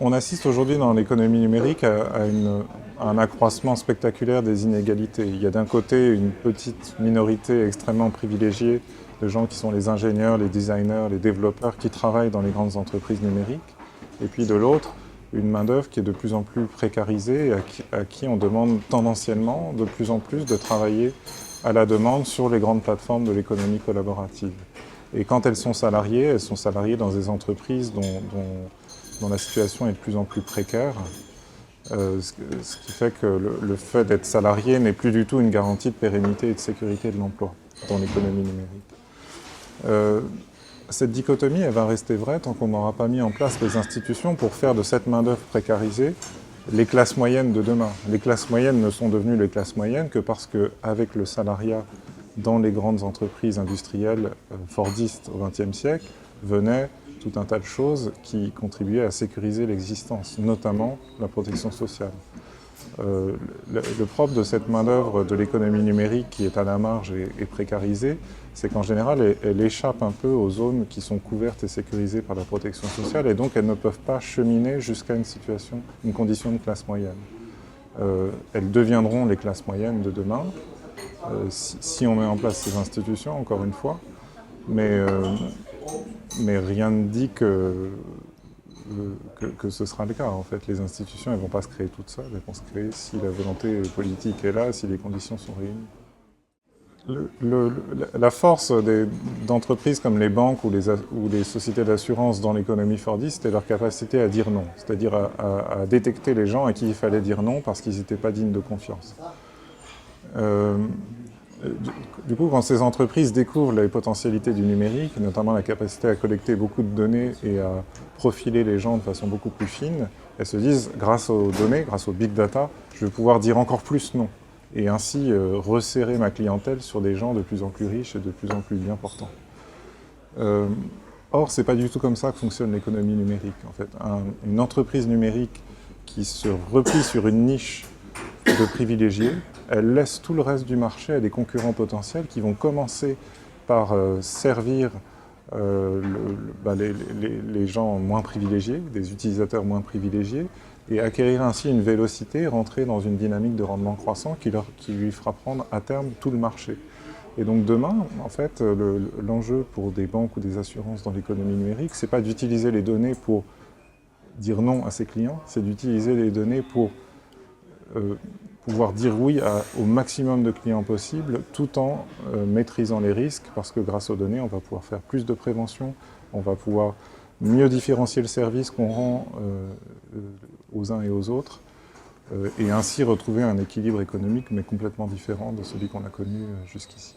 On assiste aujourd'hui dans l'économie numérique à un accroissement spectaculaire des inégalités. Il y a d'un côté une petite minorité extrêmement privilégiée de gens qui sont les ingénieurs, les designers, les développeurs qui travaillent dans les grandes entreprises numériques. Et puis de l'autre, une main-d'œuvre qui est de plus en plus précarisée et à qui on demande tendanciellement de plus en plus de travailler à la demande sur les grandes plateformes de l'économie collaborative. Et quand elles sont salariées dans des entreprises dont la situation est de plus en plus précaire, ce qui fait que le fait d'être salarié n'est plus du tout une garantie de pérennité et de sécurité de l'emploi dans l'économie numérique. Cette dichotomie, elle va rester vraie tant qu'on n'aura pas mis en place les institutions pour faire de cette main-d'œuvre précarisée les classes moyennes de demain. Les classes moyennes ne sont devenues les classes moyennes que parce qu'avec le salariat dans les grandes entreprises industrielles fordistes au XXe siècle, venait tout un tas de choses qui contribuaient à sécuriser l'existence, notamment la protection sociale. Le propre de cette main-d'œuvre de l'économie numérique qui est à la marge et précarisée, c'est qu'en général, elle échappe un peu aux zones qui sont couvertes et sécurisées par la protection sociale, et donc elles ne peuvent pas cheminer jusqu'à une condition de classe moyenne. Elles deviendront les classes moyennes de demain, si on met en place ces institutions, encore une fois, mais rien ne dit que ce sera le cas. En fait, les institutions, elles ne vont pas se créer toutes seules, elles vont se créer si la volonté politique est là, si les conditions sont réunies. La force d'entreprises comme les banques ou les sociétés d'assurance dans l'économie fordiste, c'est leur capacité à dire non, c'est-à-dire à détecter les gens à qui il fallait dire non parce qu'ils n'étaient pas dignes de confiance. Du coup, quand ces entreprises découvrent les potentialités du numérique, notamment la capacité à collecter beaucoup de données et à profiler les gens de façon beaucoup plus fine, elles se disent, grâce aux données, grâce au big data, je vais pouvoir dire encore plus non. Et ainsi resserrer ma clientèle sur des gens de plus en plus riches et de plus en plus bien portants. Or, ce n'est pas du tout comme ça que fonctionne l'économie numérique. En fait, une entreprise numérique qui se replie sur une niche de privilégiés, elle laisse tout le reste du marché à des concurrents potentiels qui vont commencer par servir les gens moins privilégiés, des utilisateurs moins privilégiés, et acquérir ainsi une vélocité, rentrer dans une dynamique de rendement croissant qui lui fera prendre à terme tout le marché. Et donc demain, en fait, l'enjeu pour des banques ou des assurances dans l'économie numérique, c'est pas d'utiliser les données pour dire non à ses clients, c'est d'utiliser les données pour pouvoir dire oui au maximum de clients possible tout en maîtrisant les risques parce que grâce aux données, on va pouvoir faire plus de prévention, on va pouvoir mieux différencier le service qu'on rend aux uns et aux autres et ainsi retrouver un équilibre économique mais complètement différent de celui qu'on a connu jusqu'ici.